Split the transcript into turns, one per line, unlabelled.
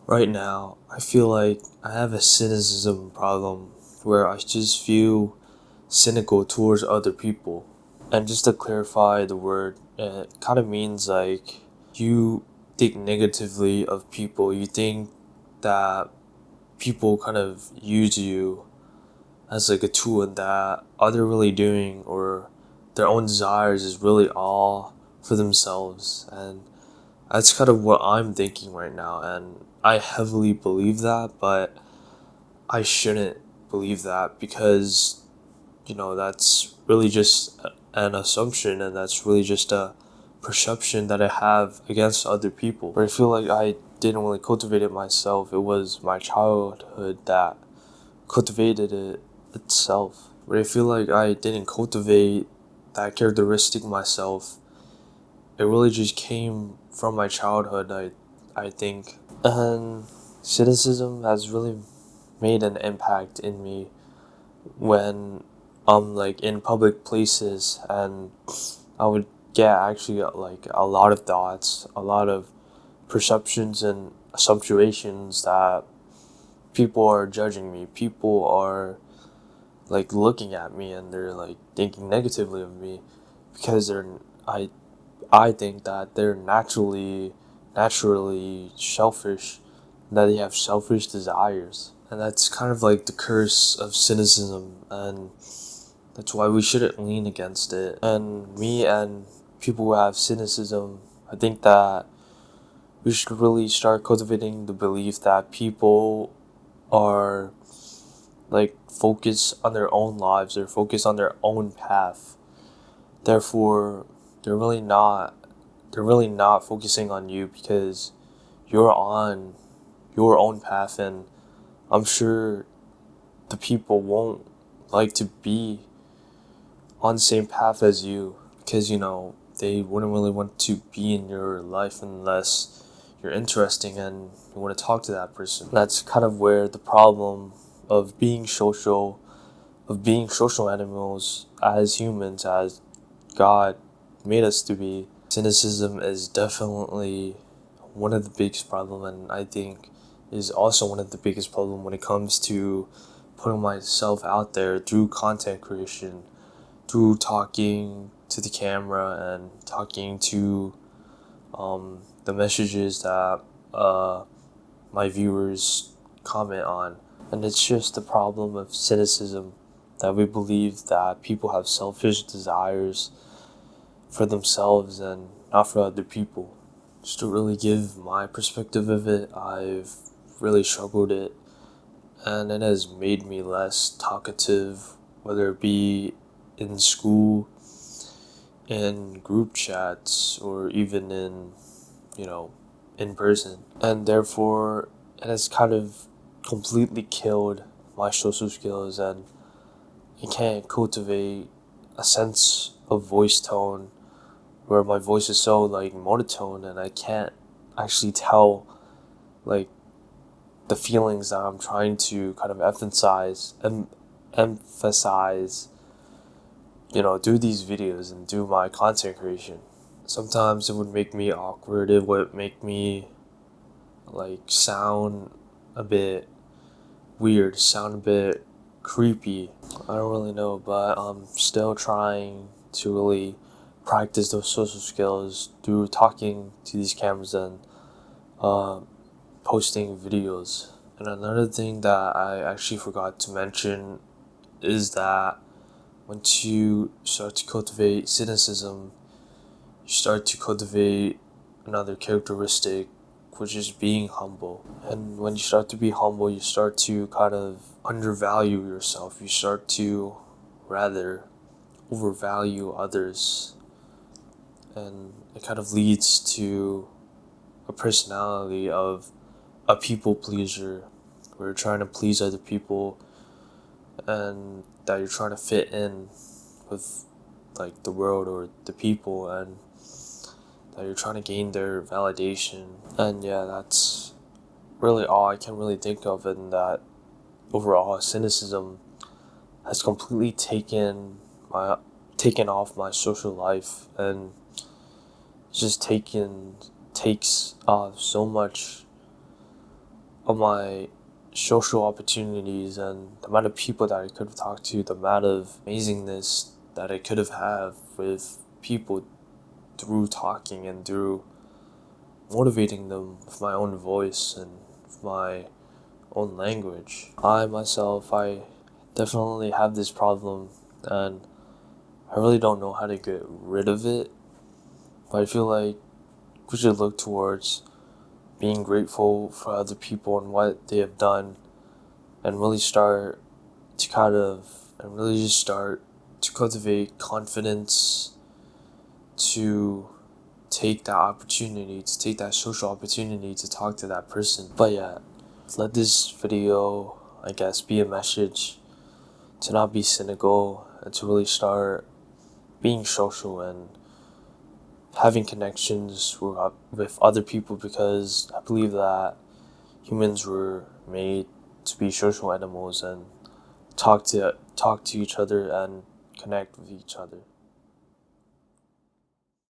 Right now, I feel like I have a cynicism problem where I just feel cynical towards other people. And just to clarify the word, it kind of means like you think negatively of people. You think that people kind of use you as like a tool, and that all they're really doing or their own desires is really all for themselves. And that's kind of what I'm thinking right now, and I heavily believe that, but I shouldn't believe that because, that's really just an assumption, and that's really just a perception that I have against other people. But I feel like I didn't really cultivate it myself. It was my childhood that cultivated it itself. But I feel like I didn't cultivate that characteristic myself. It really just came from my childhood, I think. And cynicism has really made an impact in me when I'm like in public places, and I would get actually like a lot of thoughts, a lot of perceptions and assumptions that people are judging me. People are like looking at me, and they're like thinking negatively of me because I I think that they're naturally selfish, that they have selfish desires. And that's kind of like the curse of cynicism, and that's why we shouldn't lean against it. And me and people who have cynicism, I think that we should really start cultivating the belief that people are like focused on their own lives, they're focused on their own path. Therefore, they're really not they're really not focusing on you because you're on your own path, and I'm sure the people won't like to be on the same path as you because they wouldn't really want to be in your life unless you're interesting and you want to talk to that person. That's kind of where the problem of being social animals as humans, as God made us to be. Cynicism is definitely one of the biggest problem, and I think is also one of the biggest problem when it comes to putting myself out there through content creation, through talking to the camera and talking to the messages that my viewers comment on. And it's just the problem of cynicism that we believe that people have selfish desires for themselves and not for other people. Just to really give my perspective of it, I've really struggled it, and it has made me less talkative, whether it be in school, in group chats, or even you know, in person. And therefore, it has kind of completely killed my social skills, and I can't cultivate a sense of voice tone where my voice is so like monotone, and I can't actually tell like the feelings that I'm trying to kind of emphasize, do these videos and do my content creation. Sometimes it would make me awkward. It would make me like sound a bit weird, sound a bit creepy. I don't really know, but I'm still trying to really practice those social skills through talking to these cameras and uh, posting videos. And another thing that I actually forgot to mention is that once you start to cultivate cynicism, you start to cultivate another characteristic, which is being humble. And when you start to be humble, you start to kind of undervalue yourself. You start to rather overvalue others. And it kind of leads to a personality of a people pleaser, where you're trying to please other people and that you're trying to fit in with like the world or the people, and that you're trying to gain their validation. And yeah, that's really all I can really think of, and that overall cynicism has completely taken off my social life, and just takes so much of my social opportunities and the amount of people that I could have talked to, the amount of amazingness that I could have had with people through talking and through motivating them with my own voice and with my own language. I definitely have this problem, and I really don't know how to get rid of it, but I feel like we should look towards being grateful for other people and what they have done, and really start to cultivate confidence, to take that opportunity, to take that social opportunity to talk to that person. But yeah, let this video, I guess, be a message to not be cynical and to really start being social and having connections with other people, because I believe that humans were made to be social animals and talk to each other and connect with each other.